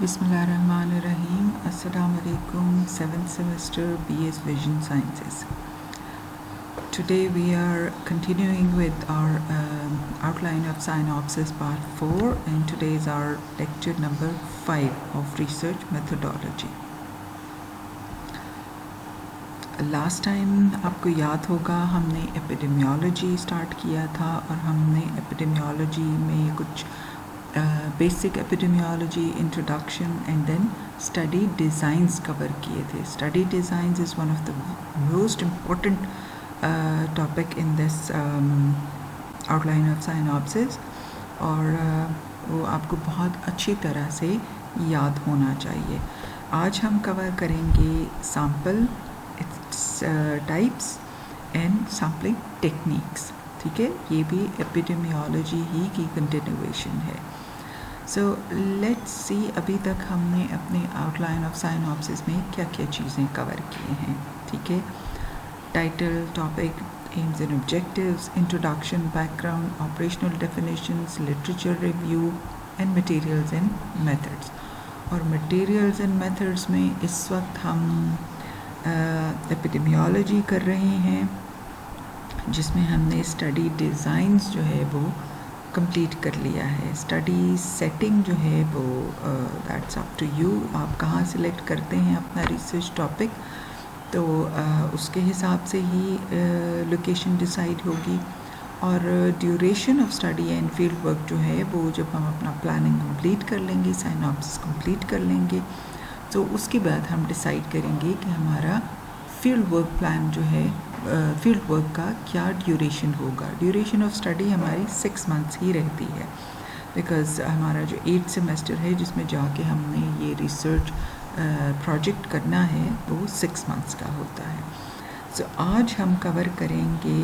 Bismillahirrahmanirrahim. Assalamu alaikum. 7th semester BS Vision Sciences. Today we are continuing with our outline of synopsis part 4, and today is our lecture number 5 of research methodology. Last time आपको याद होगा हमने epidemiology start किया था और हमने epidemiology में कुछ basic epidemiology introduction and then study designs cover किए थे. Study designs is one of the most important topic in this outline of synopsis और वो आपको बहुत अच्छी तरह से याद होना चाहिए. आज हम कवर करेंगे sample, its types and sampling techniques. ठीक है, ये भी एपिडेमियोलॉजी ही की कंटिन्यूएशन है. सो लेट्स सी अभी तक हमने अपने आउटलाइन ऑफ साइनॉप्सिस में क्या क्या चीज़ें कवर की हैं. ठीक है, title, topic, AIIMS and objectives, introduction, background, operational definitions, literature review and materials and methods. और मटेरियल्स एंड मेथड्स में इस वक्त हम एपिडेमियोलॉजी कर रहे हैं, जिसमें हमने स्टडी डिज़ाइंस जो है वो कंप्लीट कर लिया है. स्टडी सेटिंग जो है वो दैट्स अप टू यू. आप कहाँ सिलेक्ट करते हैं अपना रिसर्च टॉपिक, तो उसके हिसाब से ही लोकेशन डिसाइड होगी. और duration of study and field work जो है वो जब हम अपना प्लानिंग कंप्लीट कर लेंगे, साइनॉप्सिस कंप्लीट कर लेंगे, तो उसके बाद हम डिसाइड करेंगे कि हमारा फील्ड वर्क प्लान जो है, फील्ड वर्क का क्या ड्यूरेशन होगा. ड्यूरेशन ऑफ स्टडी हमारी 6 मंथ्स ही रहती है, बिकॉज़ हमारा जो 8th सेमेस्टर है जिसमें जाके हमने ये रिसर्च प्रोजेक्ट करना है वो 6 मंथ्स का होता है. सो आज हम कवर करेंगे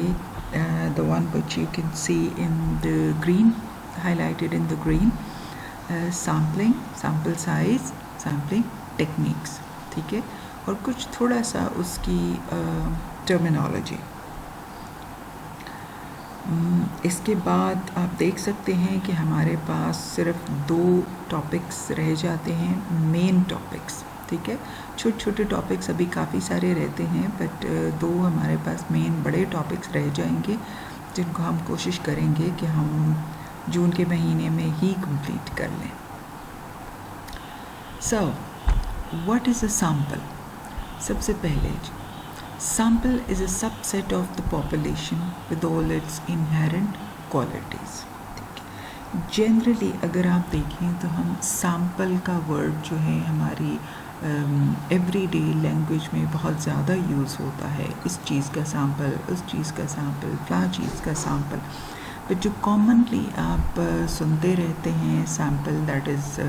the one which you can see in the green, highlighted in the green, sampling, sample size, sampling techniques. ठीक है, और कुछ थोड़ा सा उसकी टर्मिनोलॉजी. इसके बाद आप देख सकते हैं कि हमारे पास सिर्फ 2 टॉपिक्स रह जाते हैं, मेन टॉपिक्स. ठीक है, छोटे छोटे टॉपिक्स अभी काफ़ी सारे रहते हैं, बट 2 हमारे पास मेन बड़े टॉपिक्स रह जाएंगे, जिनको हम कोशिश करेंगे कि हम जून के महीने में ही कंप्लीट कर लें. So what is a sample? सबसे पहले, sample is a subset of the population with all its inherent qualities. Generally अगर आप देखें तो हम सैम्पल का वर्ड जो है हमारी एवरीडे लैंग्वेज में बहुत ज़्यादा यूज़ होता है. इस चीज़ का सैम्पल, उस चीज़ का सैम्पल, फलां चीज़ का सैम्पल. बट जो कॉमनली आप सुनते रहते हैं sample, that is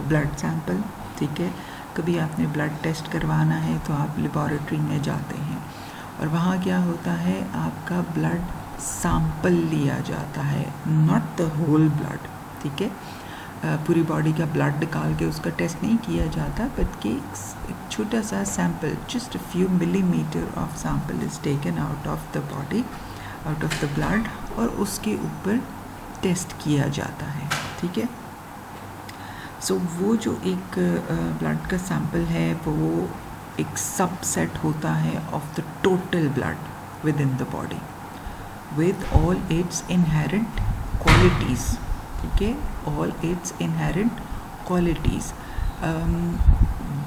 blood sample. ठीक है, कभी आपने ब्लड टेस्ट करवाना है तो आप लेबॉरेटरी में जाते हैं और वहाँ क्या होता है, आपका ब्लड सैंपल लिया जाता है, नॉट द होल ब्लड. ठीक है, पूरी बॉडी का ब्लड निकाल के उसका टेस्ट नहीं किया जाता, बट कि एक छोटा सा sample, just a few millimetre of sample is taken out of the body, out of the blood, और उसके ऊपर टेस्ट किया जाता है. ठीक है, सो वो जो एक ब्लड का सैंपल है वो एक सबसेट होता है of the total blood with in the body with all it's inherent qualities. ठीक है, all it's inherent qualities.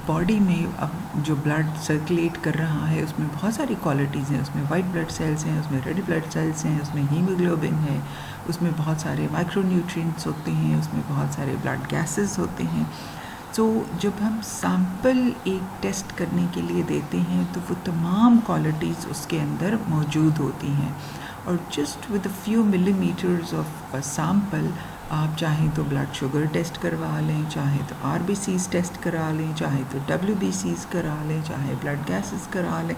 Body में अब जो ब्लड सर्कुलेट कर रहा है उसमें बहुत सारी क्वालिटीज़ हैं. उसमें वाइट ब्लड सेल्स हैं, उसमें रेड ब्लड सेल्स हैं, उसमें हीमोग्लोबिन है, उसमें बहुत सारे माइक्रोन्यूट्रिएंट्स होते हैं, उसमें बहुत सारे ब्लड गैसेस होते हैं. तो जब हम सैंपल एक टेस्ट करने के लिए देते हैं तो वो तमाम क्वालिटीज़ उसके अंदर मौजूद होती हैं. और just with a few millimetres of a sample आप चाहें तो ब्लड शुगर टेस्ट करवा लें, चाहे तो RBCs टेस्ट करा लें, चाहे तो WBCs करा लें, चाहे ब्लड गैसेस करा लें.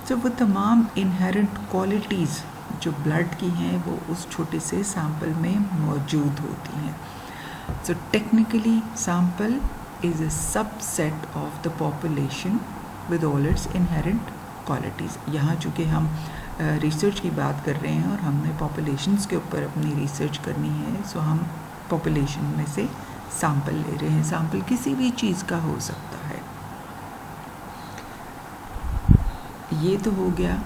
तो वो तमाम इनहेरेंट क्वालिटीज़ जो ब्लड की हैं वो उस छोटे से सैंपल में मौजूद होती हैं. So technically sample is a subset of the population with all its inherent qualities. यहाँ चूँकि हम रिसर्च की बात कर रहे हैं और हमने पॉपुलेशंस के ऊपर अपनी रिसर्च करनी है, सो हम पॉपुलेशन में से सैंपल ले रहे हैं। सैंपल किसी भी चीज़ का हो सकता है। ये तो हो गया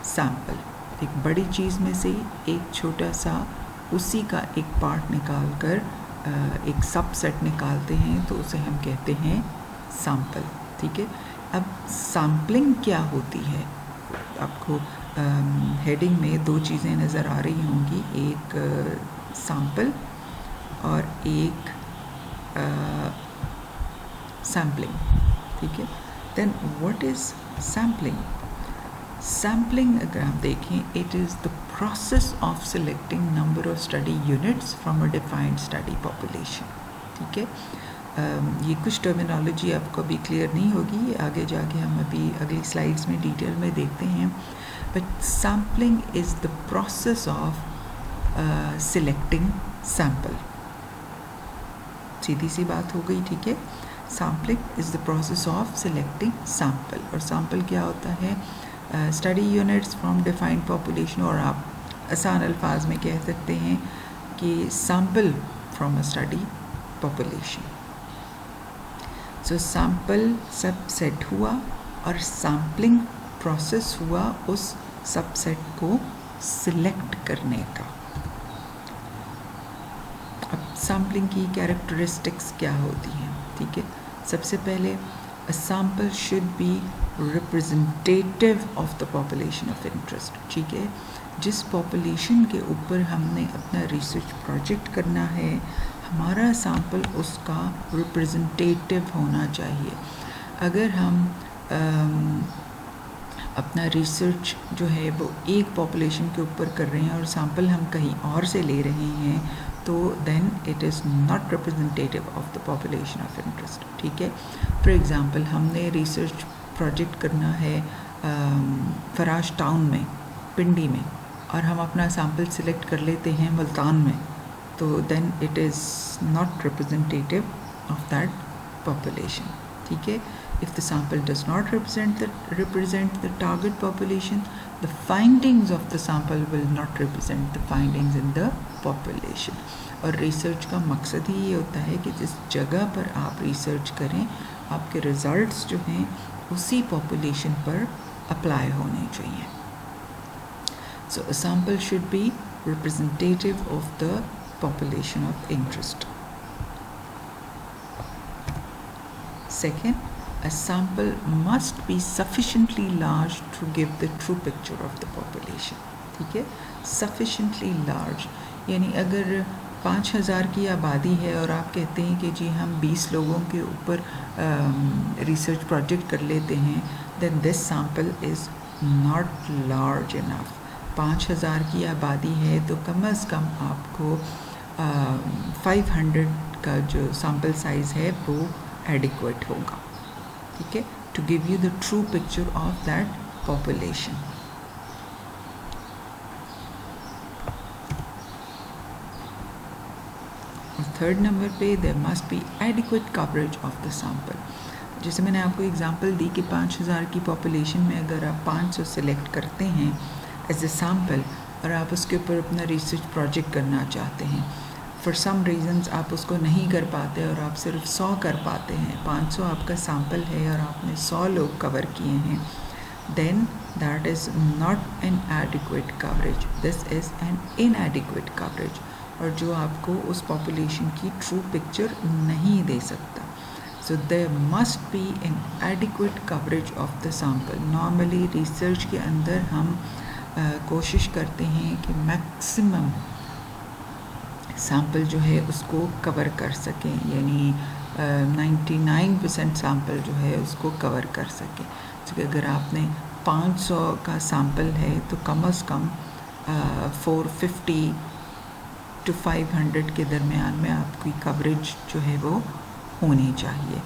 सैंपल, एक बड़ी चीज़ में से एक छोटा सा उसी का एक पार्ट निकाल कर एक सबसेट निकालते हैं तो उसे हम कहते हैं सैंपल। ठीक है, अब सैम्पलिंग क्या होती है? आपको हेडिंग में दो चीज़ें नज़र आ रही होंगी, एक सैंपल और एक सैम्पलिंग। ठीक है, then what is sampling? Sampling अगर आप देखें, it is the process of selecting number of study units from a defined study population. ठीक है, ये कुछ टर्मिनोलॉजी आपको अभी क्लियर नहीं होगी, आगे जाके हम अभी अगली स्लाइड्स में डिटेल में देखते हैं। But sampling is the process of selecting sample. सीधी सी बात हो गई। ठीक है, sampling is the process of selecting sample. और सैम्पल क्या होता है? Study units from defined population, और आप आसान अल्फाज में कह सकते हैं कि sample from a study population. So sample subset हुआ और सैम्पलिंग प्रोसेस हुआ उस सबसेट को सिलेक्ट करने का। अब सैम्पलिंग की कैरेक्टरिस्टिक्स क्या होती हैं? ठीक है, सबसे पहले a sample should be representative of the population of interest। ठीक है, जिस पॉपुलेशन के ऊपर हमने अपना रिसर्च प्रोजेक्ट करना है, हमारा सैम्पल उसका रिप्रेजेंटेटिव होना चाहिए। अगर हम अपना रिसर्च जो है वो एक पॉपुलेशन के ऊपर कर रहे हैं और सैम्पल हम कहीं और से ले रहे हैं, तो then it is not representative of the population of interest. ठीक है, फॉर एग्ज़ाम्पल हमने रिसर्च प्रोजेक्ट करना है फराश टाउन में, पिंडी में, और हम अपना सैम्पल सिलेक्ट कर लेते हैं मुल्तान में, तो then it is not representative of that population. ठीक है, if the sample does not represent the target population, the findings of the sample will not represent the findings in the population। और research का मकसद ही ये होता है कि जिस जगह पर आप रिसर्च करें, आपके रिजल्ट्स जो हैं उसी पॉपुलेशन पर अप्लाई होने चाहिए। So a sample should be representative of the population of interest। Second, a sample must be sufficiently large to give the true picture of the population। ठीक है, sufficiently large यानी अगर 5000 की आबादी है और आप कहते हैं कि जी हम 20 लोगों के ऊपर रिसर्च प्रोजेक्ट कर लेते हैं, then this sample is not large enough। 5000 की आबादी है तो कम से कम आपको 500 का जो सैम्पल साइज़ है वो एडिक्वेट होगा। ठीक है, to give you the true picture of that population. और थर्ड नंबर पे there must be adequate coverage of the sample. जैसे मैंने आपको एग्जांपल दी कि 5000 की पॉपुलेशन में अगर आप 500 सेलेक्ट करते हैं एज ए सैम्पल और आप उसके ऊपर अपना रिसर्च प्रोजेक्ट करना चाहते हैं, फॉर सम रीज़न्स आप उसको नहीं कर पाते और आप सिर्फ 100 कर पाते हैं, 500 आपका सैम्पल है और आपने 100 लोग कवर किए हैं, then that is not an adequate coverage, this is an inadequate coverage, और जो आपको उस पॉपुलेशन की ट्रू पिक्चर नहीं दे सकता। So there must be an adequate coverage of the sample. Normally research के अंदर हम कोशिश करते हैं कि मैक्सिमम सैम्पल जो है उसको कवर कर सकें, यानी 99% सैम्पल जो है उसको कवर कर सकें। तो अगर आपने 500 का सैम्पल है तो कम से कम 450 to 500 के दरमियान में आपकी कवरेज जो है वो होनी चाहिए।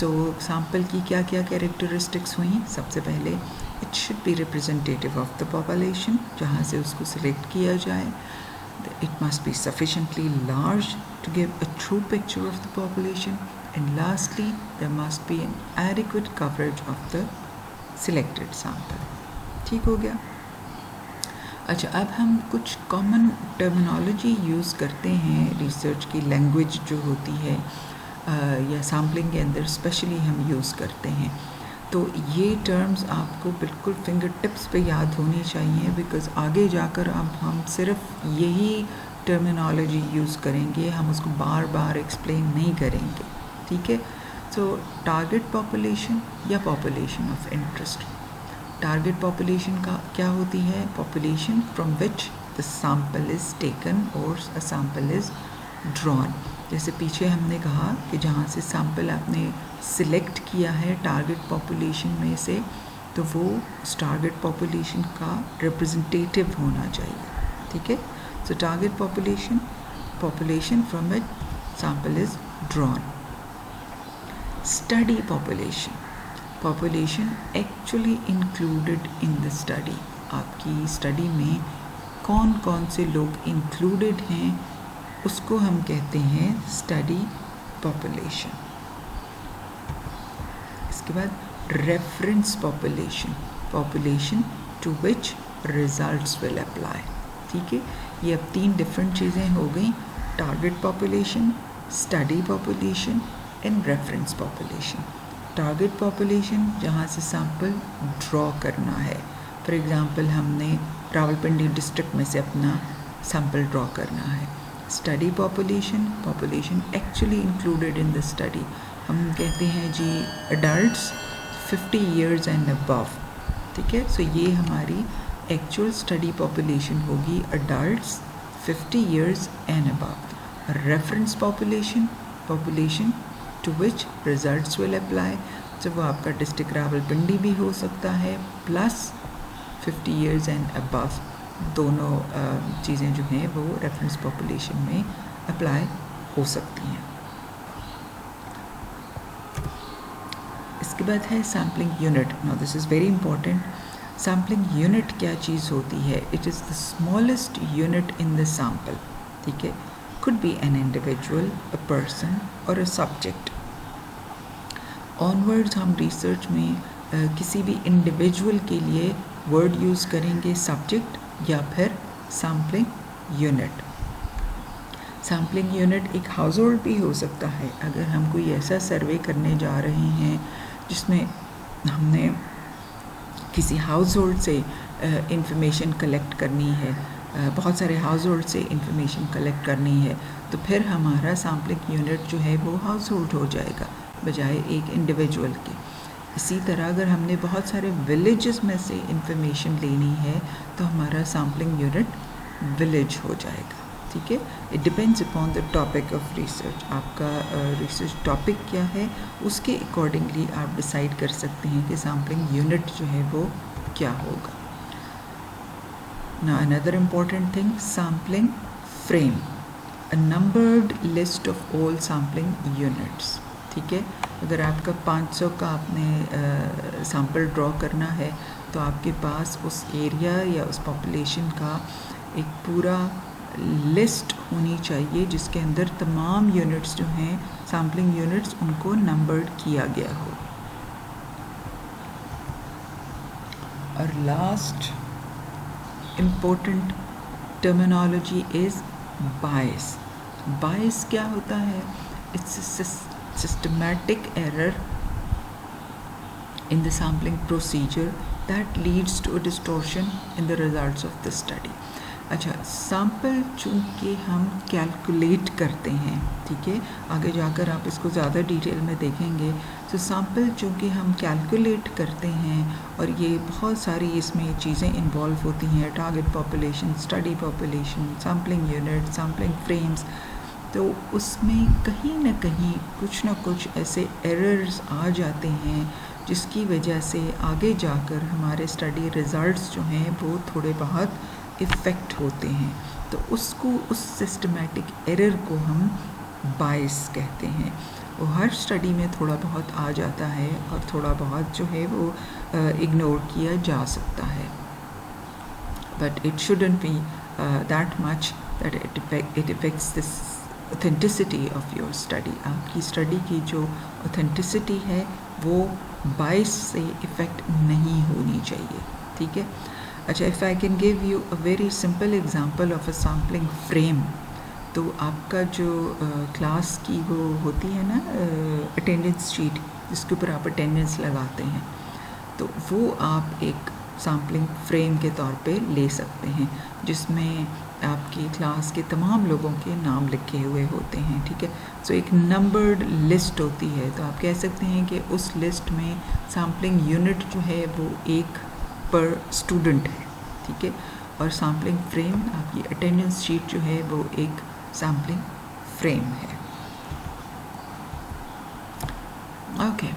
सो सैम्पल की क्या क्या कैरेक्टरिस्टिक्स हुई? सबसे पहले it should be representative of the population, जहाँ से उसको सिलेक्ट किया जाए। It must be sufficiently large to give a true picture of the population, and lastly there must be an adequate coverage of the selected sample। ठीक हो गया। अच्छा, अब हम कुछ कॉमन टर्मिनोलॉजी यूज़ करते हैं रिसर्च की लैंग्वेज जो होती है या सैम्पलिंग के अंदर स्पेशली हम यूज़ करते हैं। तो ये टर्म्स आपको बिल्कुल फिंगर टिप्स पे याद होनी चाहिए, बिकॉज़ आगे जाकर अब हम सिर्फ यही टर्मिनोलॉजी यूज़ करेंगे, हम उसको बार बार एक्सप्लेन नहीं करेंगे, ठीक है। सो टारगेट पॉपुलेशन या population of interest. Target population का क्या होती है? Population from which the sample is taken और अ सैम्पल इज़ ड्रॉन। जैसे पीछे हमने कहा कि जहाँ से सैम्पल आपने सिलेक्ट किया है टारगेट पॉपुलेशन में से, तो वो उस टारगेट पॉपुलेशन का रिप्रेजेंटेटिव होना चाहिए, ठीक है। सो target population, population from which sample is drawn. Study population, population actually included in the study. आपकी स्टडी में कौन कौन से लोग इंक्लूडेड हैं उसको हम कहते हैं स्टडी पॉपुलेशन। इसके बाद reference population, population to which results will apply, ठीक है। ये अब 3 डिफरेंट चीज़ें हो गई, target population, study population and reference population. Target population जहाँ से सैम्पल ड्रॉ करना है, फॉर एग्ज़ाम्पल हमने रावलपिंडी डिस्ट्रिक्ट में से अपना सैम्पल ड्रॉ करना है। Study population, population actually included in the study, हम कहते हैं जी एडल्ट्स 50 ईयर्स एंड अबव, ठीक है। सो ये हमारी एक्चुअल स्टडी पॉपुलेशन होगी adults 50 years and above. Reference population, population to which results will apply, तो वो आपका डिस्ट्रिक्ट रावलपिंडी भी हो सकता है प्लस 50 ईयर्स एंड अबव, दोनों चीज़ें जो हैं वो रेफरेंस पॉपुलेशन में अप्लाई हो सकती हैं। इसके बाद है sampling unit. Now this is very important. Sampling unit क्या चीज़ होती है? It is the smallest unit in the sample, ठीक है। could be an individual, a person or a subject. Onwards हम रिसर्च में किसी भी इंडिविजुअल के लिए वर्ड यूज़ करेंगे सब्जेक्ट या फिर सैम्पलिंग यूनिट। सैम्पलिंग यूनिट एक हाउस होल्ड भी हो सकता है। अगर हम कोई ऐसा सर्वे करने जा रहे हैं जिसमें हमने किसी हाउस होल्ड से इंफॉर्मेशन कलेक्ट करनी है, बहुत सारे हाउस होल्ड से इंफॉर्मेशन कलेक्ट करनी है, तो फिर हमारा सैम्पलिंग यूनिट जो है वो हाउस होल्ड हो जाएगा बजाय एक इंडिविजुअल के। इसी तरह अगर हमने बहुत सारे विलेजेस में से इंफॉर्मेशन लेनी है तो हमारा सैम्पलिंग यूनिट विलेज हो जाएगा, ठीक है। It depends upon the topic of research. आपका रिसर्च टॉपिक क्या है उसके अकॉर्डिंगली आप डिसाइड कर सकते हैं कि सैम्पलिंग यूनिट जो है वो क्या होगा। Now another important thing, sampling frame, a numbered list of all sampling units, ठीक है। अगर आपका 500 का आपने सैम्पल ड्रॉ करना है तो आपके पास उस एरिया या उस पॉपुलेशन का एक पूरा लिस्ट होनी चाहिए जिसके अंदर तमाम यूनिट्स जो हैं सैम्पलिंग यूनिट्स उनको नंबर्ड किया गया हो। और last important terminology is bias. Bias क्या होता है? It's a systematic error in the sampling procedure that leads to a distortion in the results of the study. अच्छा, सैम्पल चूँकि हम कैलकुलेट करते हैं, ठीक है, आगे जाकर आप इसको ज़्यादा डिटेल में देखेंगे। तो सैम्पल चूँकि हम कैलकुलेट करते हैं और ये बहुत सारी इसमें चीज़ें इन्वॉल्व होती हैं, target population, study population, sampling unit, sampling frames, तो उसमें कहीं ना कहीं कुछ ना कुछ ऐसे एरर्स आ जाते हैं जिसकी वजह से आगे जाकर हमारे स्टडी रिज़ल्ट्स जो हैं वो थोड़े बहुत इफ़ेक्ट होते हैं। तो उसको, उस सिस्टमेटिक एरर को हम बायस कहते हैं। वो हर स्टडी में थोड़ा बहुत आ जाता है और थोड़ा बहुत जो है वो इग्नोर किया जा सकता है, but it shouldn't be that much that it effects this authenticity of your study. आपकी स्टडी की जो ऑथेंटिसिटी है वो बायस से इफ़ेक्ट नहीं होनी चाहिए, ठीक है। अच्छा, if I can give you a very simple example of a sampling frame, तो आपका जो क्लास की वो होती है ना अटेंडेंस शीट, जिसके ऊपर आप अटेंडेंस लगाते हैं, तो वो आप एक सैम्पलिंग फ्रेम के तौर पे ले सकते हैं, जिसमें आपकी क्लास के तमाम लोगों के नाम लिखे हुए होते हैं, ठीक है। सो एक नंबर्ड लिस्ट होती है, तो आप कह सकते हैं कि उस लिस्ट में सैम्पलिंग यूनिट जो है वो एक पर स्टूडेंट है, ठीक है। और सैम्पलिंग फ्रेम, आपकी अटेंडेंस शीट जो है वो एक सैम्पलिंग फ्रेम है। ओके,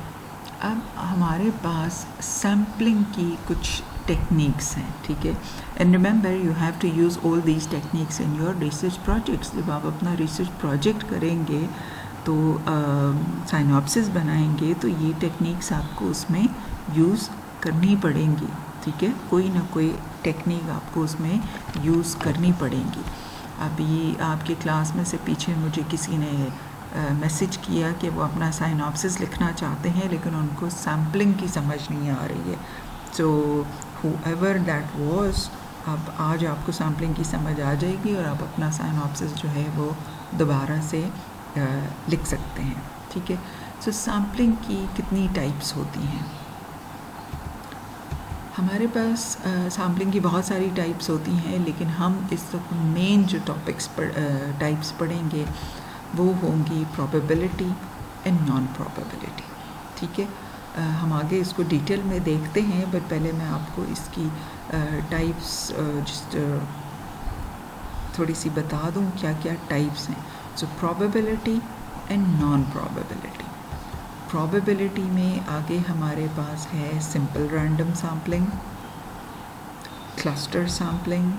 अब हमारे पास सैम्पलिंग की कुछ टेक्निक्स हैं, ठीक है। And remember you have to use all these techniques in your research projects. जब आप अपना रिसर्च प्रोजेक्ट करेंगे तो साइनॉप्सिस बनाएंगे, तो ये टेक्निक्स आपको उसमें यूज़ करनी पड़ेंगी, ठीक है। कोई ना कोई टेक्निक आपको उसमें यूज़ करनी पड़ेगी। अभी आपके क्लास में से पीछे मुझे किसी ने मैसेज किया कि वो अपना साइनॉप्सिस लिखना चाहते हैं, लेकिन उनको सैम्पलिंग की समझ नहीं आ रही है। सो हूएवर दैट वाज, अब आज आपको सैम्पलिंग की समझ आ जाएगी और आप अपना साइनॉप्सिस जो है वो दोबारा से लिख सकते हैं, ठीक है। सो सैम्पलिंग की कितनी टाइप्स होती हैं? हमारे पास सैम्पलिंग की बहुत सारी टाइप्स होती हैं, लेकिन हम इस वक्त मेन जो टॉपिक्स टाइप्स पढ़ेंगे वो होंगी प्रोबेबिलिटी एंड नॉन प्रोबेबिलिटी, ठीक है। हम आगे इसको डिटेल में देखते हैं, बट पहले मैं आपको इसकी टाइप्स थोड़ी सी बता दूं क्या क्या टाइप्स हैं। So probability and non probability. Probability में आगे हमारे पास है simple random sampling, cluster sampling,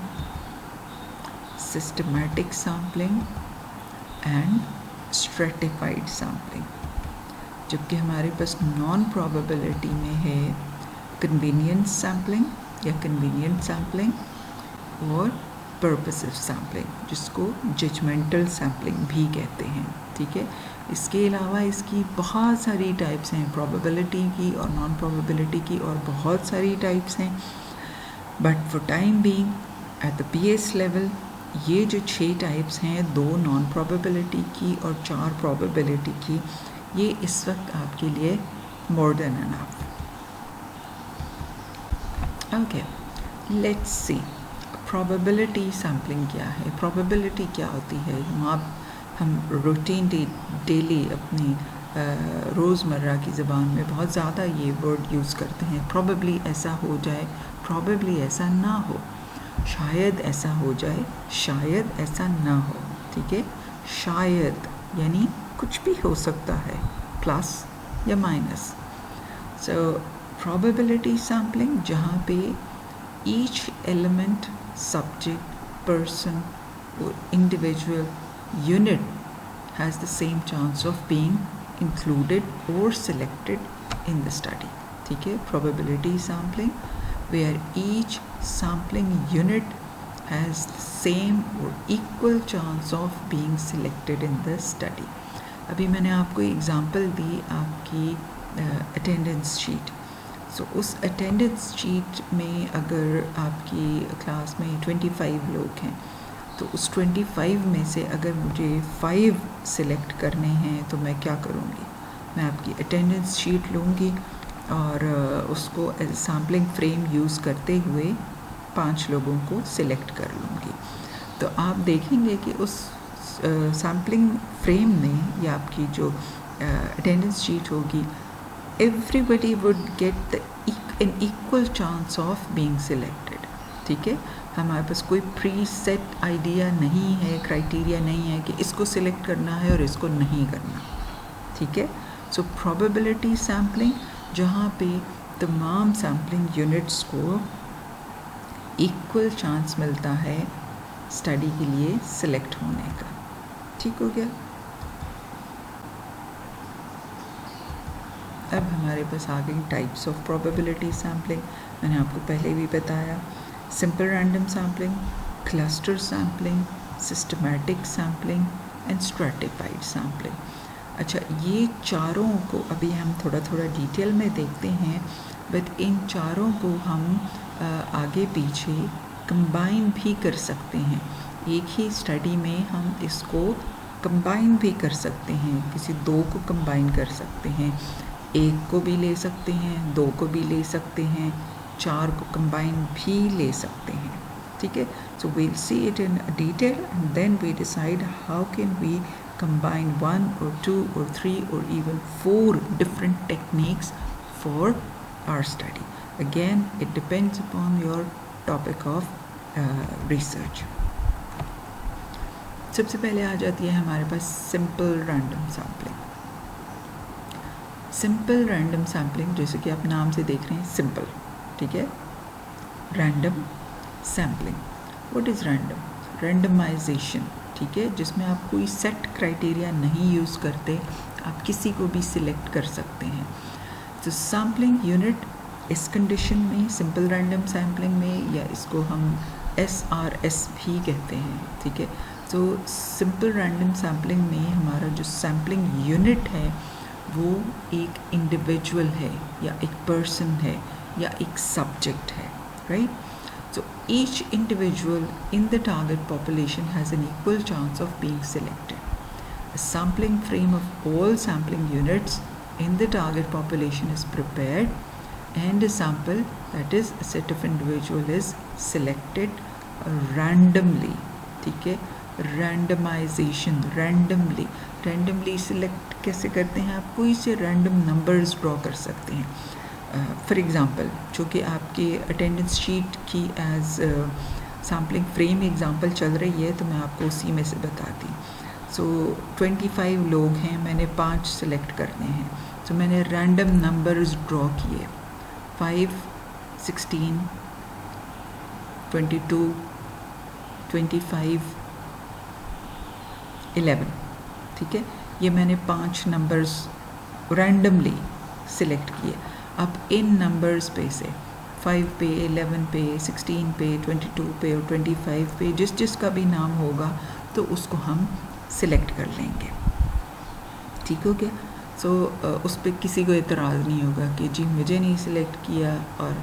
systematic sampling and stratified sampling. जबकि हमारे पास नॉन प्रोबेबिलिटी में है कन्वीनियंस सैम्पलिंग या कन्वीनियंट सैम्पलिंग और पर्पसिव सैम्पलिंग, जिसको जजमेंटल सैम्पलिंग भी कहते हैं, ठीक है। इसके अलावा इसकी बहुत सारी टाइप्स हैं, प्रोबेबिलिटी की और नॉन प्रोबेबिलिटी की और बहुत सारी टाइप्स हैं, but for time being at the PS level ये जो 6 टाइप्स हैं, 2 नॉन प्रोबेबिलिटी की और 4 प्रोबेबिलिटी की, ये इस वक्त आपके लिए more than enough. Okay, let's see probability sampling क्या है। प्रोबेबिलिटी क्या होती है? हम रूटीन डेली अपनी रोज़मर्रा की ज़बान में बहुत ज़्यादा ये वर्ड यूज़ करते हैं। प्रॉबेबली ऐसा हो जाए, प्रॉबेबली ऐसा ना हो, शायद ऐसा हो जाए, शायद ऐसा ना हो, ठीक है। शायद यानी कुछ भी हो सकता है, प्लस या माइनस। सो प्रोबेबिलिटी सैम्पलिंग जहाँ पे each element, subject, person or individual unit has the same chance of being included or selected in the study, ठीक है। probability sampling where each sampling unit has the same or equal chance of being selected in the study। अभी मैंने आपको example दी आपकी attendance sheet. सो उस attendance sheet में अगर आपकी क्लास में 25 लोग हैं, तो उस 25 में से अगर मुझे 5 सिलेक्ट करने हैं तो मैं क्या करूँगी? मैं आपकी अटेंडेंस शीट लूँगी और उसको एज सैम्पलिंग फ्रेम यूज़ करते हुए 5 लोगों को सिलेक्ट कर लूँगी। तो आप देखेंगे कि उस सैम्पलिंग फ्रेम में या आपकी जो अटेंडेंस शीट होगी, everybody would get an equal chance of being selected, ठीक है। हमारे पास कोई प्री सेट आइडिया नहीं है, क्राइटेरिया नहीं है कि इसको सिलेक्ट करना है और इसको नहीं करना, ठीक है। सो प्रोबेबिलिटी सैम्पलिंग जहाँ पे तमाम सैम्पलिंग यूनिट्स को इक्वल चांस मिलता है स्टडी के लिए सिलेक्ट होने का, ठीक हो गया। अब हमारे पास आ गई टाइप्स ऑफ प्रोबेबिलिटी सैम्पलिंग। मैंने आपको पहले भी बताया, simple random sampling, cluster sampling, systematic sampling and stratified sampling. अच्छा, ये चारों को अभी हम थोड़ा थोड़ा डिटेल में देखते हैं, बट इन चारों को हम आगे पीछे कंबाइन भी कर सकते हैं। एक ही स्टडी में हम इसको कंबाइन भी कर सकते हैं, किसी दो को कंबाइन कर सकते हैं, एक को भी ले सकते हैं, दो को भी ले सकते हैं, चार को कंबाइन भी ले सकते हैं, ठीक है। So we'll see it in detail and then we decide how can we combine 1 or 2 or 3 or even 4 different techniques for our study. Again, it depends upon your topic of research. सबसे पहले आ जाती है हमारे पास simple random sampling. Simple random sampling, जैसे कि आप नाम से देख रहे हैं सिंपल, ठीक है। Random sampling, what is random? Randomization, ठीक है, जिसमें आप कोई सेट क्राइटेरिया नहीं यूज़ करते, आप किसी को भी सिलेक्ट कर सकते हैं। तो सैम्पलिंग यूनिट इस कंडीशन में, सिंपल रैंडम सैम्पलिंग में, या इसको हम SRS भी कहते हैं, ठीक है। तो सिंपल रैंडम सैम्पलिंग में हमारा जो सैम्पलिंग यूनिट है वो एक इंडिविजुअल है, या एक पर्सन है, या एक सब्जेक्ट है, right. So each individual in the target population has an equal chance of being selected. A sampling frame of all sampling units in the target population is prepared, and a sample, that is a set of individual, is selected randomly, ठीक है। Randomization, randomly select कैसे करते हैं? आप कोई से random numbers draw कर सकते हैं। फॉर एग्ज़ाम्पल, जो कि आपके अटेंडेंस शीट की एज सैम्पलिंग फ्रेम एग्ज़ाम्पल चल रही है, तो मैं आपको उसी में से बताती। सो 25 लोग हैं, मैंने 5 सेलेक्ट करने हैं, तो मैंने रैंडम नंबर्स ड्रॉ किए, 5, 16, 22, 25, 11, ठीक है। ये मैंने 5 नंबर्स रैंडमली सिलेक्ट किए। अब इन नंबर्स पे से 5 पे, 11 पे, 16 पे, 22 पे और 25 पे जिसका भी नाम होगा तो उसको हम सिलेक्ट कर लेंगे, ठीक हो गया। सो उस पर किसी को एतराज़ नहीं होगा कि जी मुझे नहीं सिलेक्ट किया और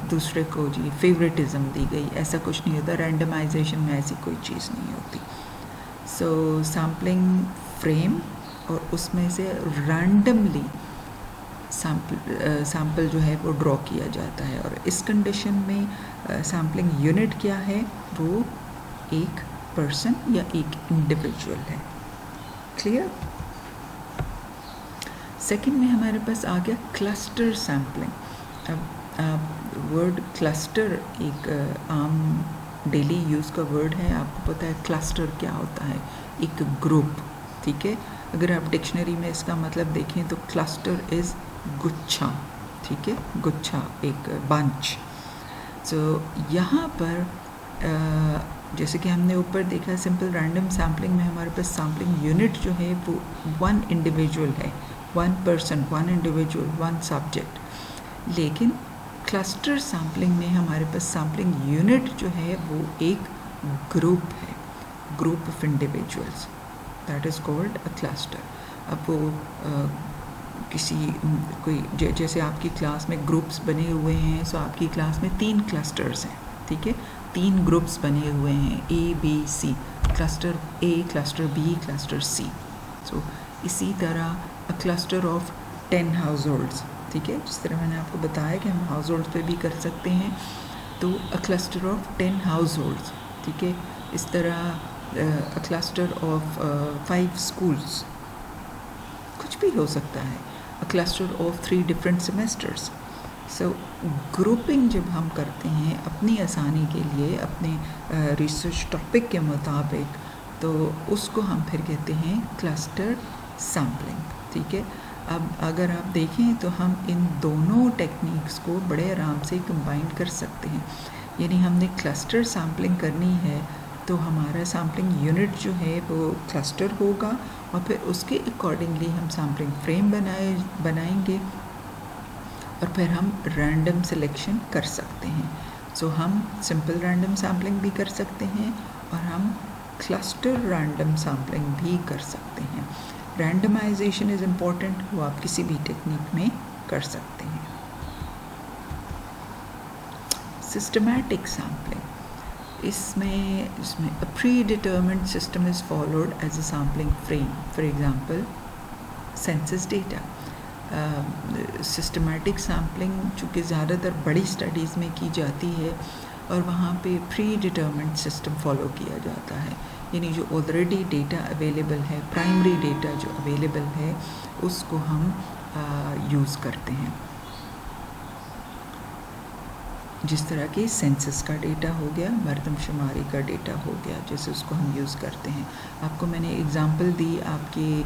दूसरे को जी फेवरेटिज़म दी गई, ऐसा कुछ नहीं होता। रैंडमाइजेशन में ऐसी कोई चीज़ नहीं होती। सो सैम्पलिंग फ्रेम, और उसमें से रैंडमली सैम्पल जो है वो ड्रॉ किया जाता है, और इस कंडीशन में सैम्पलिंग यूनिट क्या है? वो एक पर्सन या एक इंडिविजुअल है। क्लियर? सेकंड में हमारे पास आ गया क्लस्टर सैम्पलिंग। अब वर्ड क्लस्टर एक आम डेली यूज़ का वर्ड है। आपको पता है क्लस्टर क्या होता है? एक ग्रुप, ठीक है। अगर आप डिक्शनरी में इसका मतलब देखें तो क्लस्टर इज़ गुच्छा, ठीक है, गुच्छा, एक बंच। सो यहाँ पर जैसे कि हमने ऊपर देखा, सिंपल रैंडम सैम्पलिंग में हमारे पास सैम्पलिंग यूनिट जो है वो 1 इंडिविजुअल है, 1 पर्सन, 1 इंडिविजुअल, 1 सब्जेक्ट। लेकिन क्लस्टर सैम्पलिंग में हमारे पास सैम्पलिंग यूनिट जो है वो एक ग्रुप है, group of individuals, that is called a cluster. अब वो किसी कोई जैसे आपकी क्लास में ग्रुप्स बने हुए हैं, सो आपकी क्लास में 3 क्लस्टर्स हैं, ठीक है, 3 ग्रुप्स बने हुए हैं, ABC, cluster A, cluster B, cluster C। सो इसी तरह a cluster of 10 house holds, ठीक है, जिस तरह मैंने आपको बताया कि हम हाउस होल्ड्स पे भी कर सकते हैं, तो a cluster of 10 house holds, ठीक है। इस तरह अ क्लस्टर ऑफ 5 स्कूल्स, कुछ भी हो सकता है। A cluster of 3 different semesters. So grouping जब हम करते हैं अपनी आसानी के लिए, अपने रिसर्च टॉपिक के मुताबिक, तो उसको हम फिर कहते हैं क्लस्टर सैम्पलिंग, ठीक है। अब अगर आप देखें तो हम इन दोनों टेक्निक्स को बड़े आराम से कंबाइन कर सकते हैं। यानी हमने क्लस्टर सैम्पलिंग करनी है तो हमारा सैम्पलिंग यूनिट जो है वो क्लस्टर होगा, और फिर उसके अकॉर्डिंगली हम सैम्पलिंग फ्रेम बनाएंगे, और फिर हम रैंडम सिलेक्शन कर सकते हैं। सो हम सिंपल रैंडम सैम्पलिंग भी कर सकते हैं, और हम क्लस्टर रैंडम सैम्पलिंग भी कर सकते हैं। रैंडमाइजेशन इज़ इम्पॉर्टेंट, वो आप किसी भी टेक्निक में कर सकते हैं। सिस्टमैटिक सैम्पलिंग, इसमें a predetermined system is followed as a sampling frame. For example, census data. Systematic sampling चूँकि ज़्यादातर बड़ी स्टडीज़ में की जाती है और वहाँ पे प्री डिटर्मिन्ड सिस्टम फॉलो किया जाता है, यानी जो ऑलरेडी डेटा अवेलेबल है, प्राइमरी डेटा जो अवेलेबल है, उसको हम यूज़ करते हैं. जिस तरह के सेंसस का डेटा हो गया, मरदमशुमारी का डेटा हो गया, जैसे उसको हम यूज़ करते हैं. आपको मैंने एग्ज़ाम्पल दी आपके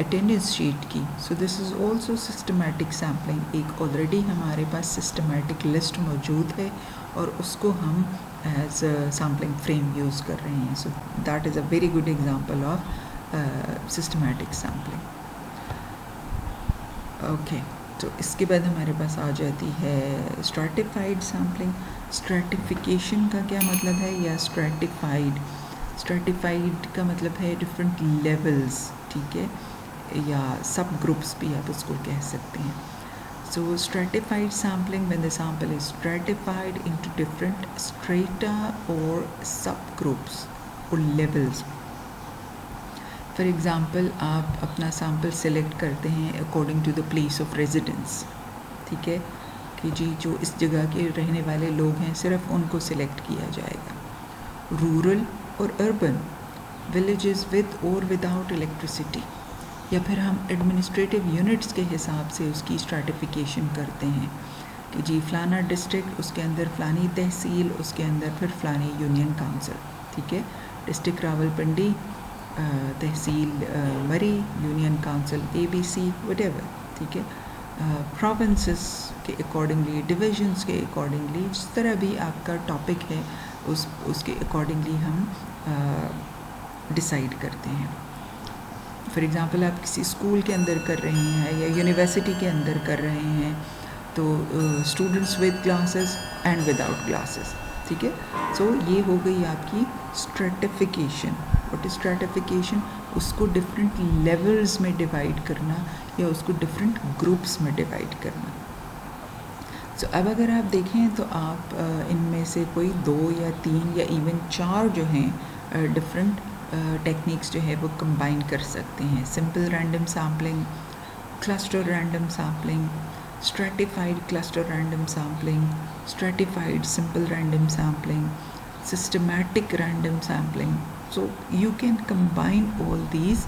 अटेंडेंस शीट की. So this is also systematic sampling. एक ऑलरेडी हमारे पास सिस्टमैटिक लिस्ट मौजूद है और उसको हम एज सैम्पलिंग फ्रेम यूज़ कर रहे हैं. So that is a very good example of systematic sampling. Okay, तो इसके बाद हमारे पास आ जाती है स्ट्रैटिफाइड सैम्पलिंग. स्ट्रैटिफिकेशन का क्या मतलब है, या स्ट्रैटिफाइड का मतलब है डिफरेंट लेवल्स, ठीक है, या सब ग्रुप्स भी आप उसको कह सकते हैं. So stratified sampling when the sample is stratified into different strata और सब ग्रुप्स और लेवल्स. फॉर एग्ज़ाम्पल, आप अपना सैम्पल सेलेक्ट करते हैं according to the place of residence, ठीक है, कि जी जो इस जगह के रहने वाले लोग हैं सिर्फ उनको सिलेक्ट किया जाएगा. रूरल और अर्बन, विलेजेस विद और विदाउट इलेक्ट्रिसिटी, या फिर हम एडमिनिस्ट्रेटिव यूनिट्स के हिसाब से उसकी स्ट्रैटिफिकेशन करते हैं कि जी फ़लाना डिस्ट्रिक्ट, उसके अंदर फ़लानी तहसील, उसके अंदर फिर फ़लानी यूनियन काउंसिल, ठीक है. डिस्ट्रिक्ट रावलपिंडी, तहसील मरी, यूनियन काउंसिल ABC, वटेवर, ठीक है. प्रोविंसेस के अकॉर्डिंगली, डिविजन्स के अकॉर्डिंगली, जिस तरह भी आपका टॉपिक है उसके अकॉर्डिंगली हम डिसाइड करते हैं. फॉर एग्ज़ाम्पल, आप किसी स्कूल के अंदर कर रहे हैं या यूनिवर्सिटी के अंदर कर रहे हैं, तो students with classes and without classes, ठीक है. सो ये हो गई आपकी स्ट्रैटिफिकेशन. What is stratification? उसको डिफरेंट लेवल्स में डिवाइड करना या उसको डिफरेंट ग्रुप्स में डिवाइड करना. सो अब अगर आप देखें तो आप इनमें से कोई 2 या 3 या इवन 4 जो हैं डिफरेंट टेक्निक्स जो है वो कंबाइन कर सकते हैं. Simple random sampling, cluster random sampling, stratified cluster random sampling, stratified simple random sampling, systematic random sampling. So you can combine all these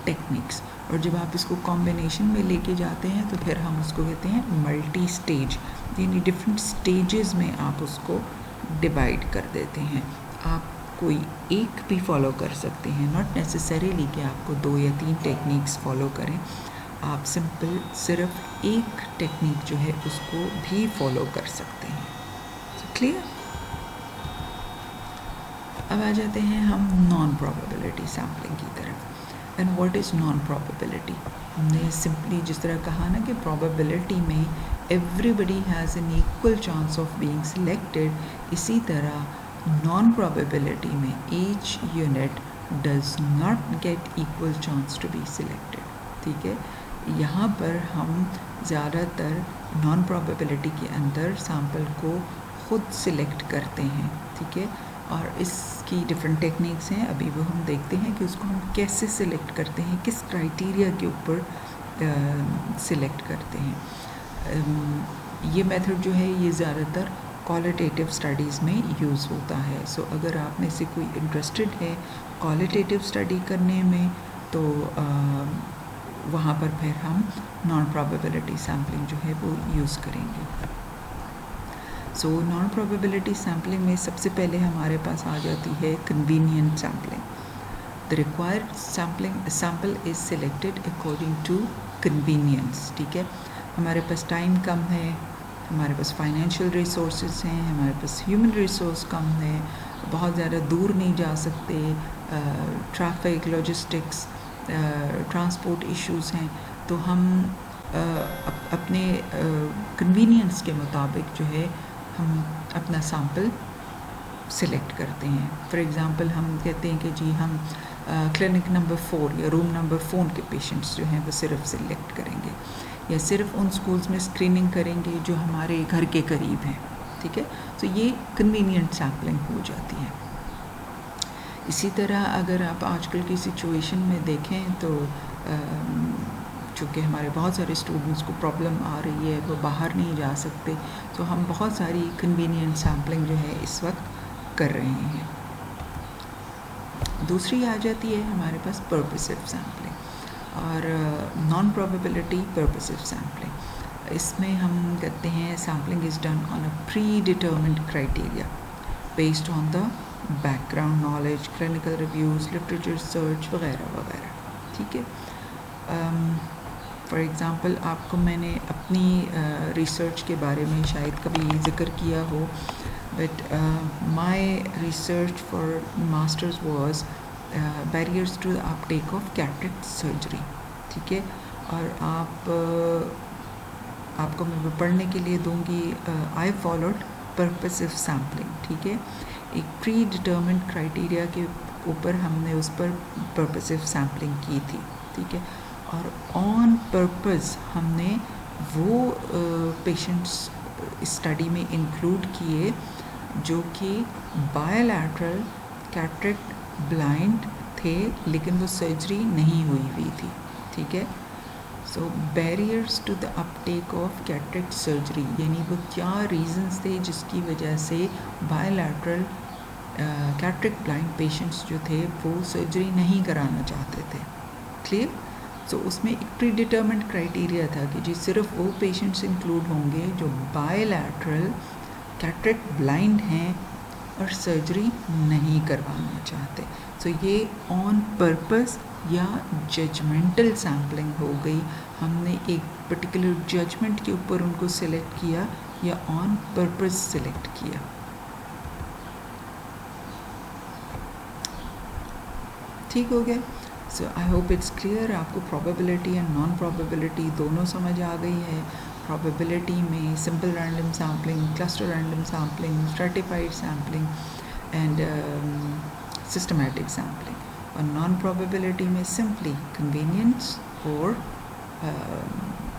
techniques. और जब आप इसको कॉम्बिनेशन में लेके जाते हैं तो फिर हम उसको कहते हैं मल्टी स्टेज, यानी डिफरेंट स्टेजेस में आप उसको डिवाइड कर देते हैं. आप कोई एक भी फॉलो कर सकते हैं, नॉट नेसेसरीली कि आपको 2 या 3 टेक्निक्स फॉलो करें. आप सिंपल सिर्फ एक टेक्निक जो है उसको भी फॉलो कर सकते हैं. क्लियर? अब आ जाते हैं हम नॉन प्रोबेबिलिटी सैम्पलिंग की तरफ. And what is non probability? हमने सिंपली जिस तरह कहा ना कि प्रोबेबिलिटी में everybody has an equal chance of being selected, इसी तरह नॉन प्रोबेबिलिटी में each unit does not get equal chance to be selected, ठीक है. यहाँ पर हम ज़्यादातर नॉन प्रोबेबिलिटी के अंदर सैम्पल को ख़ुद सिलेक्ट करते हैं, ठीक है. और इसकी डिफरेंट टेक्निक्स हैं, अभी वो हम देखते हैं कि उसको हम कैसे सिलेक्ट करते हैं, किस क्राइटेरिया के ऊपर सिलेक्ट करते हैं. ये मेथड जो है ये ज़्यादातर क्वालिटेटिव स्टडीज़ में यूज़ होता है. सो अगर आप में से कोई इंटरेस्टेड है क्वालिटेटिव स्टडी करने में तो वहाँ पर फिर हम नॉन प्रोबेबिलिटी सैम्पलिंग जो है वो यूज़ करेंगे. सो नॉन प्रोबेबिलिटी सैम्पलिंग में सबसे पहले हमारे पास आ जाती है convenient sampling. The required sample is selected according to convenience, ठीक है. हमारे पास टाइम कम है, हमारे पास फाइनेंशियल रिसोर्सेज हैं, हमारे पास ह्यूमन रिसोर्स कम है, बहुत ज़्यादा दूर नहीं जा सकते, ट्रैफिक, लॉजिस्टिक्स, ट्रांसपोर्ट इश्यूज़ हैं, तो हम अपने कन्वीनियंस के मुताबिक जो है हम अपना सैम्पल सिलेक्ट करते हैं. फॉर एग्ज़ाम्पल, हम कहते हैं कि जी हम क्लिनिक नंबर 4 या रूम नंबर 4 के पेशेंट्स जो हैं वो सिर्फ सिलेक्ट करेंगे, या सिर्फ उन स्कूल्स में स्क्रीनिंग करेंगे जो हमारे घर के करीब हैं, ठीक है। तो ये कन्वीनियंट सैम्पलिंग हो जाती है। इसी तरह अगर आप आजकल की सिचुएशन में देखें तो चूँकि हमारे बहुत सारे स्टूडेंट्स को प्रॉब्लम आ रही है, वो बाहर नहीं जा सकते, तो हम बहुत सारी कन्वीनियंट सैम्पलिंग जो है इस वक्त कर रहे हैं। दूसरी आ जाती है हमारे पास पर्पसिव सैम्पलिंग और नॉन प्रोबेबिलिटी पर्पसिव सैम्पलिंग। इसमें हम कहते हैं sampling is done on a pre determined criteria based on the background knowledge, clinical reviews, literature search वगैरह वगैरह, ठीक है। फॉर एग्ज़ाम्पल आपको मैंने अपनी रिसर्च के बारे में शायद कभी ज़िक्र किया हो, but my research for masters was barriers to the uptake of cataract surgery, ठीक है। और आपको मैं पढ़ने के लिए दूंगी, आई फॉलोड पर्पसिव सैम्पलिंग, ठीक है। एक प्री डिटर्मिन्ड क्राइटेरिया के ऊपर हमने उस पर पर्पसिव सैम्पलिंग की थी, ठीक है। और ऑन पर्पस हमने वो पेशेंट्स स्टडी में इंक्लूड किए जो कि बायलैटरल कैटरेक्ट ब्लाइंड थे, लेकिन वो सर्जरी नहीं हुई थी, ठीक है। So barriers to the uptake of cataract surgery, यानी वो क्या रीजंस थे जिसकी वजह से बायलैटरल कैटरेक्ट ब्लाइंड पेशेंट्स जो थे वो सर्जरी नहीं कराना चाहते थे, क्लियर। सो उसमें एक प्री डिटर्मिन्ड क्राइटेरिया था कि जी सिर्फ वो पेशेंट्स इंक्लूड होंगे जो बायलैटरल कैटरेक्ट ब्लाइंड हैं और सर्जरी नहीं करवाना चाहते। सो ये ऑन पर्पस या जजमेंटल सैम्पलिंग हो गई। हमने एक पर्टिकुलर जजमेंट के ऊपर उनको सिलेक्ट किया या ऑन पर्पस सिलेक्ट किया। ठीक हो गया। सो आई होप इट्स क्लियर। आपको प्रोबेबिलिटी एंड नॉन प्रोबेबिलिटी दोनों समझ आ गई है। प्रोबेबिलिटी में simple random sampling, cluster random sampling, stratified sampling and systematic sampling, और नॉन प्रोबेबिलिटी में सिंपली कन्वीनियंस और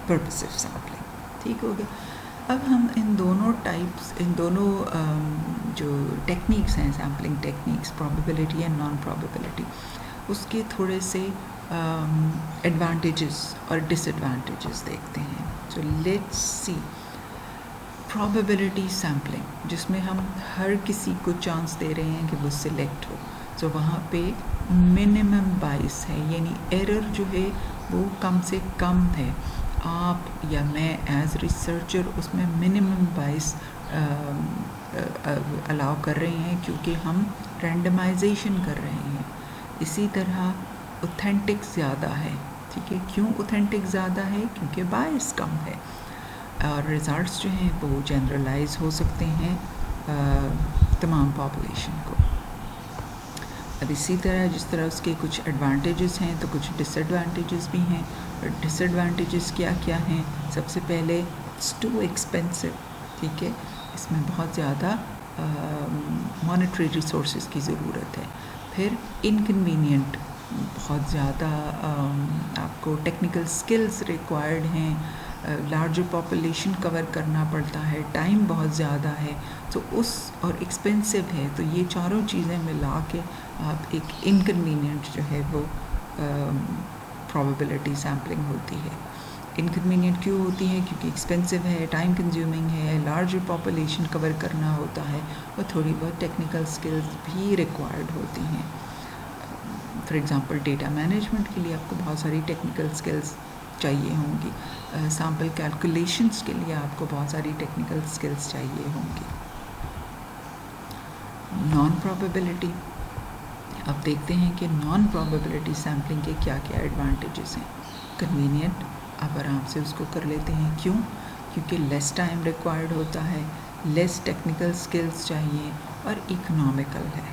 पर्पसिव सैम्पलिंग, ठीक हो गया। अब हम इन दोनों टाइप्स, इन दोनों जो टेक्निक्स हैं sampling techniques, probability and non probability, उसके थोड़े से एडवांटेजेस और डिसएडवांटेजेस देखते हैं। So let's see probability sampling, जिसमें हम हर किसी को चांस दे रहे हैं कि वो सिलेक्ट हो। सो वहाँ पे मिनिमम बाइस है, यानी एरर जो है वो कम से कम है। आप या मैं एज रिसर्चर उसमें मिनिमम बाइस अलाउ कर रहे हैं, क्योंकि हम रैंडमाइजेशन कर रहे हैं। इसी तरह ऑथेंटिक ज़्यादा है, ठीक है। क्यों ऑथेंटिक ज़्यादा है? क्योंकि बायस कम है और रिज़ल्ट्स जो हैं वो जनरलाइज हो सकते हैं तमाम पॉपुलेशन को। अब इसी तरह जिस तरह उसके कुछ एडवांटेजेस हैं तो कुछ डिसएडवांटेजेस भी हैं। और डिसएडवांटेजेस क्या क्या हैं? सबसे पहले इट्स टू एक्सपेंसिव, ठीक है। इसमें बहुत ज़्यादा मॉनेटरी रिसोर्सेज की ज़रूरत है। फिर इनकन्वीनियंट, बहुत ज़्यादा आपको टेक्निकल स्किल्स रिक्वायर्ड हैं, लार्जर पॉपुलेशन कवर करना पड़ता है, टाइम बहुत ज़्यादा है, तो उस और एक्सपेंसिव है, तो ये चारों चीज़ें मिला के आप एक इनकन्वीनियंट जो है वो प्रोबेबिलिटी सैम्पलिंग होती है। इनकन्वीनियंट क्यों होती है? क्योंकि एक्सपेंसिव है, टाइम कंज्यूमिंग है, लार्जर पॉपुलेशन कवर करना होता है और थोड़ी बहुत टेक्निकल स्किल्स भी रिक्वायर्ड होती हैं। फॉर एग्ज़ाम्पल डेटा मैनेजमेंट के लिए आपको बहुत सारी टेक्निकल स्किल्स चाहिए होंगी, सैम्पल कैलकुलेशंस के लिए आपको बहुत सारी टेक्निकल स्किल्स चाहिए होंगी। नॉन प्रोबेबिलिटी, अब देखते हैं कि नॉन प्रोबेबिलिटी सैम्पलिंग के क्या क्या एडवांटेजेस हैं। कन्वीनियंट, आप आराम से उसको कर लेते हैं। क्यों? क्योंकि लेस टाइम रिक्वायर्ड होता है, लेस टेक्निकल स्किल्स चाहिए और इकोनॉमिकल है,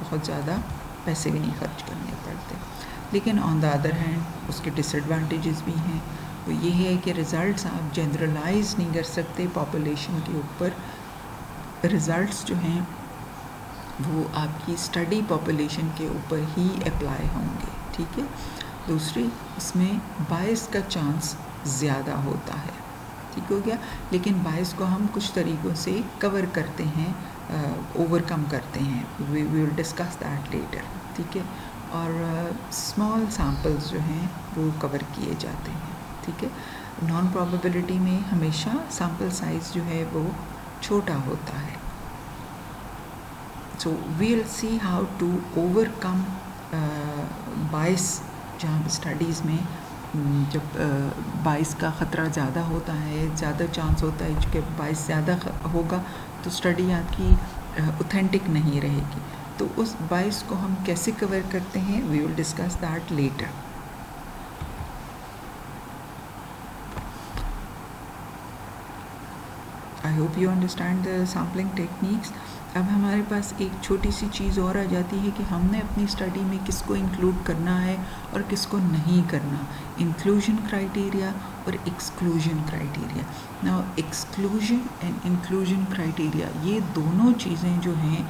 बहुत ज़्यादा पैसे भी नहीं खर्च करने पड़ते। लेकिन ऑन द अदर हैंड उसके डिसएडवांटेजेस भी हैं। वो ये है कि रिज़ल्ट्स आप जनरलाइज नहीं कर सकते पॉपुलेशन के ऊपर। रिज़ल्ट्स जो हैं वो आपकी स्टडी पॉपुलेशन के ऊपर ही अप्लाई होंगे, ठीक है। दूसरी, इसमें बायस का चांस ज़्यादा होता है, ठीक हो गया। लेकिन बायस को हम कुछ तरीक़ों से कवर करते हैं, ओवरकम करते हैं। We will discuss that later, ठीक है। और स्मॉल सैम्पल्स जो हैं वो कवर किए जाते हैं, ठीक है। नॉन प्रोबेबिलिटी में हमेशा सैम्पल साइज़ जो है वो छोटा होता है। So we will see how to overcome bias, जहाँ स्टडीज़ में जब बायस का ख़तरा ज़्यादा होता है, ज़्यादा चांस होता है कि बायस ज़्यादा होगा तो स्टडी आपकी ऑथेंटिक नहीं रहेगी। तो उस बायस को हम कैसे कवर करते हैं, we will discuss that later. I hope you understand the sampling techniques. अब हमारे पास एक छोटी सी चीज़ और आ जाती है कि हमने अपनी स्टडी में किसको इंक्लूड करना है और किसको नहीं करना। इंक्लूजन क्राइटेरिया और exclusion criteria. Now exclusion and inclusion criteria, ये दोनों चीज़ें जो हैं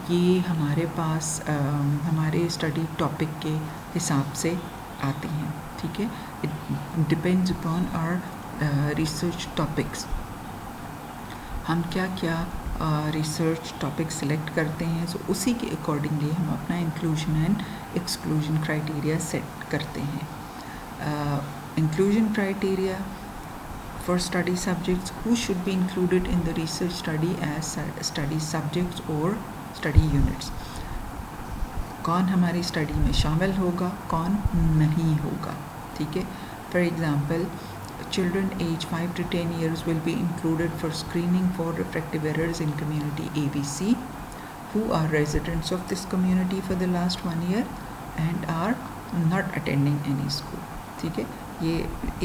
ये हमारे पास हमारे स्टडी टॉपिक के हिसाब से आती हैं, ठीक है। It depends upon our research topics. हम क्या क्या रिसर्च टॉपिक सिलेक्ट करते हैं, सो उसी के अकॉर्डिंगली हम अपना inclusion and exclusion criteria set करते हैं। Inclusion criteria for study subjects who should be included in the research study as study subjects और स्टडी यूनिट्स। कौन हमारी स्टडी में शामिल होगा, कौन नहीं होगा, ठीक है। For example, children age 5 to 10 years will be included for screening for refractive errors in community ABC, who are residents of this community for the last 1 year and are not attending any school, ठीक है। ये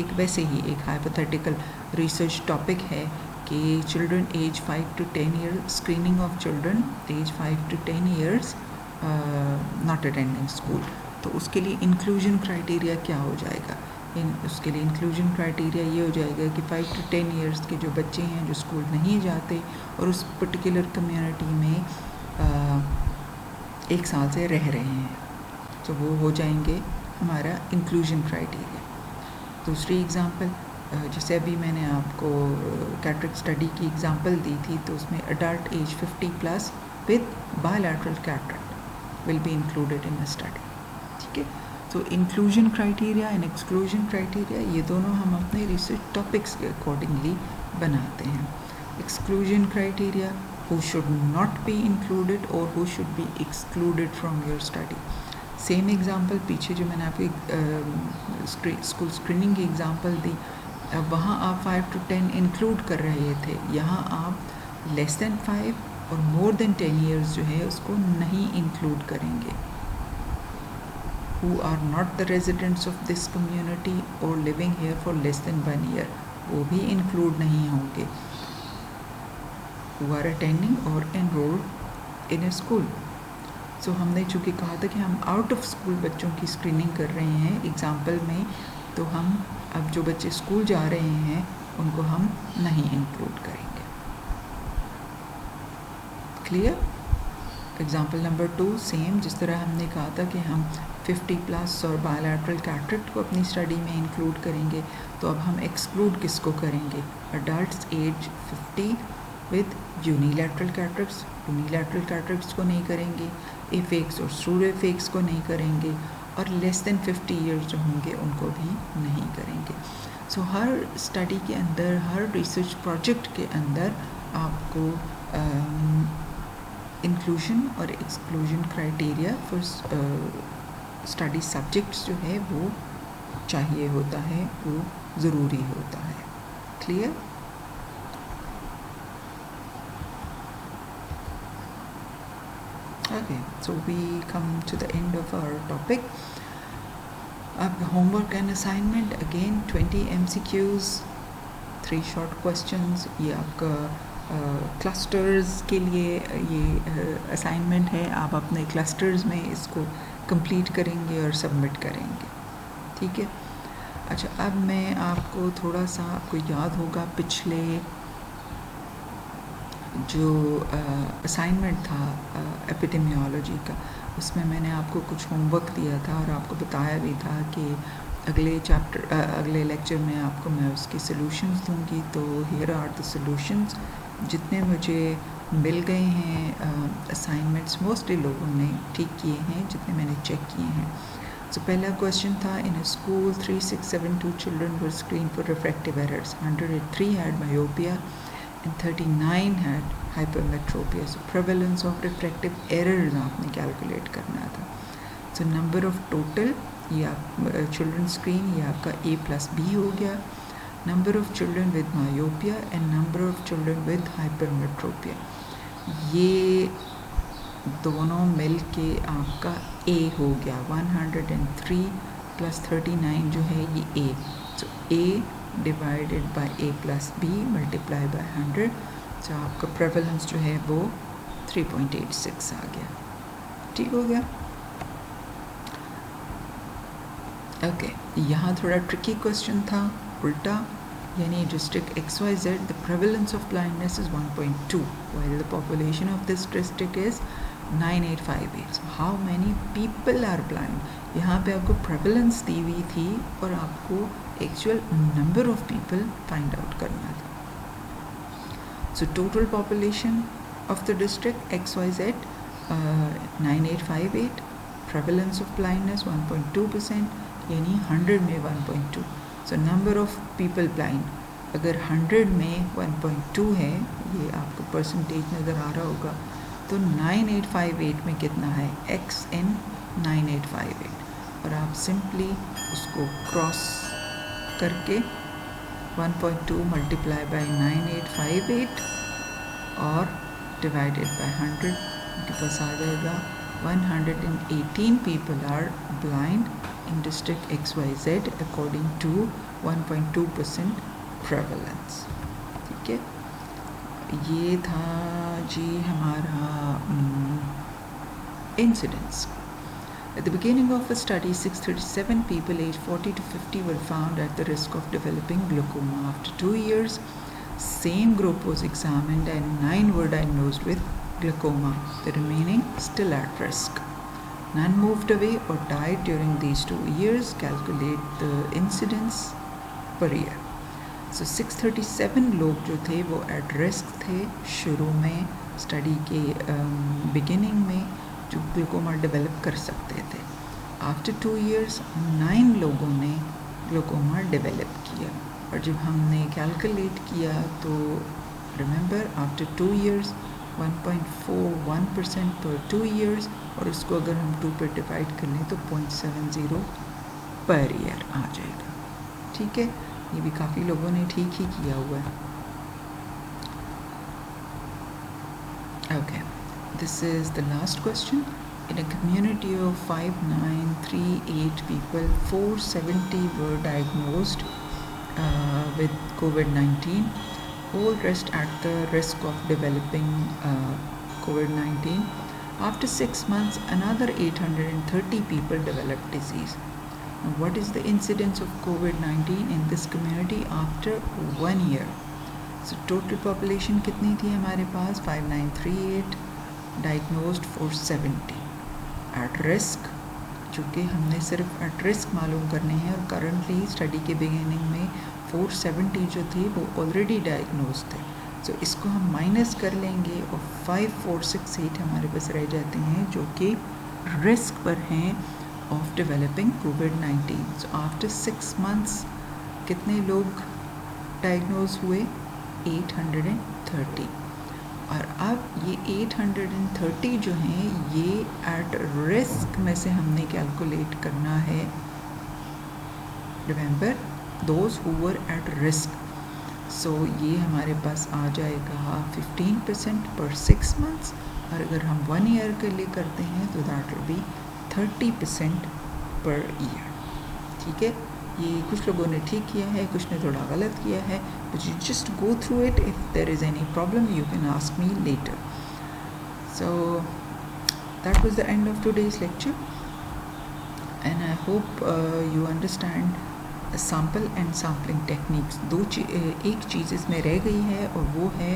एक वैसे ही एक hypothetical research topic है कि children age 5 to 10 years, screening of children age 5 to 10 years not attending school। तो उसके लिए inclusion criteria क्या हो जाएगा? उसके लिए इंक्लूजन क्राइटेरिया ये हो जाएगा कि 5 to 10 ईयर्स के जो बच्चे हैं जो स्कूल नहीं जाते और उस पर्टिकुलर कम्युनिटी में 1 साल से रह रहे हैं, तो वो हो जाएंगे हमारा इंक्लूजन क्राइटेरिया। दूसरी एग्ज़ाम्पल, जैसे अभी मैंने आपको कैटरेक्ट स्टडी की एग्ज़ाम्पल दी थी, तो उसमें adult age 50+ with bilateral cataract will be included in the study, ठीक है। तो inclusion criteria and exclusion criteria ये दोनों हम अपने रिसर्च टॉपिक्स के अकॉर्डिंगली बनाते हैं। Exclusion criteria, who should not be included और who should be excluded from your study. Same example पीछे जो मैंने आपको स्कूल स्क्रीनिंग की एग्जांपल दी, वहाँ आप 5 to 10 इंक्लूड कर रहे थे, यहाँ आप लेस देन 5 और मोर देन 10 ईयर्स जो है उसको नहीं इंक्लूड करेंगे। who are not the residents of this community or living here for less than 1 year, वो भी इंक्लूड नहीं होंगे। who are attending or enrolled in a school। सो हमने चूँकि कहा था कि हम आउट ऑफ स्कूल बच्चों की स्क्रीनिंग कर रहे हैं एग्जाम्पल में, तो हम अब जो बच्चे स्कूल जा रहे हैं उनको हम नहीं इंक्लूड करेंगे। क्लियर? एग्जाम्पल नंबर 2 सेम, जिस तरह हमने कहा था कि हम 50+ और बायलैटरल कैटरेक्ट को अपनी स्टडी में इंक्लूड करेंगे, तो अब हम एक्सक्लूड किसको करेंगे? Adults age 50 with unilateral cataracts, unilateral cataracts को नहीं करेंगे, एफेक्स और स्ट्रूड एफेक्स को नहीं करेंगे, और लेस देन 50 ईयर्स जो होंगे उनको भी नहीं करेंगे। सो हर स्टडी के अंदर, हर रिसर्च प्रोजेक्ट के अंदर आपको इंक्लूजन और exclusion criteria for study subjects जो है वो चाहिए होता है, वो ज़रूरी होता है। Clear? Okay, so we come to the end of our topic. अब homework and assignment, again 20 MCQs, 3 short questions। ये आपका क्लस्टर्स के लिए ये असाइनमेंट है, आप अपने क्लस्टर्स में इसको कंप्लीट करेंगे और सबमिट करेंगे, ठीक है। अच्छा, अब मैं आपको थोड़ा सा, आपको याद होगा पिछले जो असाइनमेंट था एपिडेमियोलॉजी का, उसमें मैंने आपको कुछ होमवर्क दिया था और आपको बताया भी था कि अगले लेक्चर में आपको मैं उसकी सॉल्यूशंस दूंगी। तो हियर आर द सॉल्यूशंस जितने मुझे मिल गए हैं। असाइनमेंट्स मोस्टली लोगों ने ठीक किए हैं जितने मैंने चेक किए हैं। So पहला क्वेश्चन था, इन a school 3672 children were screened for refractive errors. 103 had myopia and 39 had hypermetropia. So prevalence of refractive errors आपने कैलकुलेट करना था। So number of total, ये आप children screen, ये आपका A+B हो गया। Number of children with myopia and number of children with hypermetropia, ये दोनों मिल के आपका A हो गया। 103 + 39 जो है ये A। So A divided by A+B multiply by 100। सो आपका प्रेवलेंस जो है वो 3.86 आ गया। ठीक हो गया। ओके, यहाँ थोड़ा ट्रिकी क्वेश्चन था, उल्टा, यानी district XYZ the prevalence of blindness is 1.2 while the population of this district is 9858. So how many people are blind? यहाँ पे आपको प्रेवलेंस दी हुई थी और आपको actual number of people find out करना था। So total population of the district XYZ 9858, prevalence of blindness 1.2%, यानी 100 में 1.2। So number of people blind, अगर 100 में 1.2 है, ये आपको परसेंटेज नज़र आ रहा होगा, तो 9858 में कितना है, x in 9858, और आप सिंपली उसको क्रॉस करके 1.2 मल्टीप्लाई बाय 9858 और डिवाइडेड बाय 100, उनके पास आ जाएगा 118 people are blind in district XYZ according to 1.2% prevalence। ठीक है, ये था जी हमारा incidence. At the beginning of the study, 637 people aged 40 to 50 were found at the risk of developing glaucoma. After 2 years, same group was examined and 9 were diagnosed with glaucoma. The remaining still at risk. None moved away or died during these 2 years. Calculate the incidence per year. So 637 लोग जो थे वो at risk थे शुरू में, study के beginning में, जो ग्लूकोमा डेवलप कर सकते थे। आफ्टर 2 years 9 लोगों ने ग्लूकोमा डेवलप किया, और जब हमने कैलकुलेट किया तो रिमेंबर आफ्टर 2 years 1.41% पर 2 years, और उसको अगर हम 2 पर डिवाइड कर लें तो 0.70 पर ईयर आ जाएगा। ठीक है, ये भी काफ़ी लोगों ने ठीक ही किया हुआ है। Okay, this is the last question. In a community of 5938 people 470 were diagnosed with COVID-19, all rest at the risk of developing COVID-19. After 6 months, another 830 people developed disease. Now, what is the incidence of COVID-19 in this community after 1 year? So total population कितनी थी हमारे पास, 5938, diagnosed 470, at risk, चूँकि हमने सिर्फ at risk मालूम करने हैं, और currently स्टडी के बिगिनिंग में 470 जो थे वो ऑलरेडी डायग्नोज थे। सो इसको हम माइनस कर लेंगे और 5468 हमारे पास रह जाते हैं जो कि रिस्क पर हैं of developing COVID-19. So after 6 months कितने लोग डायग्नोज हुए, 830, और अब ये 830 जो हैं ये एट रिस्क में से हमने कैलकुलेट करना है। Remember those who were at risk. So ये हमारे पास आ जाएगा 15% पर 6 months, और अगर हम 1 year के लिए करते हैं तो that will be 30% per year. ठीक है, ये कुछ लोगों ने ठीक किया है, कुछ ने थोड़ा गलत किया है, but you just go through it. If there is any problem you can ask me later. So that was the end of today's lecture, and I hope you understand sample and sampling techniques. एक चीज़ इसमें रह गई है और वो है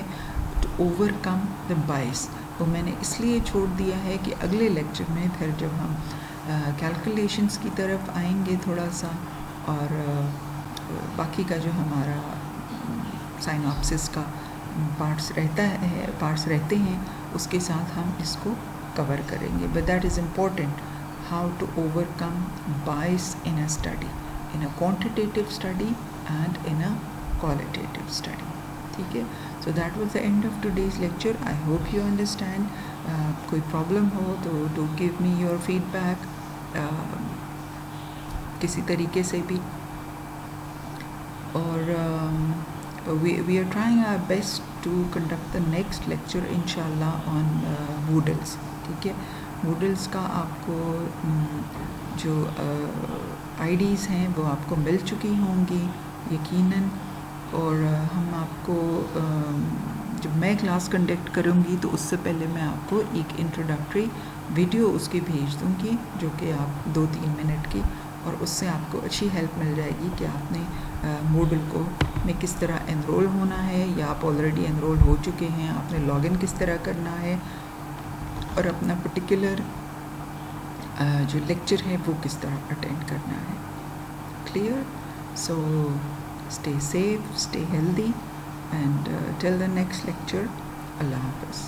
to overcome the bias. तो मैंने इसलिए छोड़ दिया है कि अगले लेक्चर में फिर जब हम कैलकुलेशंस की तरफ आएंगे थोड़ा सा, और बाकी का जो हमारा साइनॉप्सिस का पार्ट्स रहते हैं उसके साथ हम इसको कवर करेंगे. But that is important, how to overcome bias in a study, in a quantitative study and in a qualitative study. ठीक है. So that was the end of today's lecture. I hope you understand. कोई problem हो तो do give me your feedback किसी तरीके से भी. और we are trying our best to conduct the next lecture inshallah on Moodles. ठीक है. Moodles का आपको जो IDs हैं वो आपको मिल चुकी होंगी यकीनन. और हम आपको जब मैं क्लास कंडक्ट करूँगी तो उससे पहले मैं आपको एक इंट्रोडक्टरी वीडियो उसकी भेज दूँगी जो कि आप 2-3 मिनट की, और उससे आपको अच्छी हेल्प मिल जाएगी कि आपने Moodle को में किस तरह एनरोल होना है, या आप ऑलरेडी एनरोल हो चुके हैं, आपने लॉगिन किस तरह करना है, और अपना पर्टिकुलर जो लेक्चर है वो किस तरह अटेंड करना है. Clear? So stay safe, stay healthy, and till the next lecture, Allah Hafiz.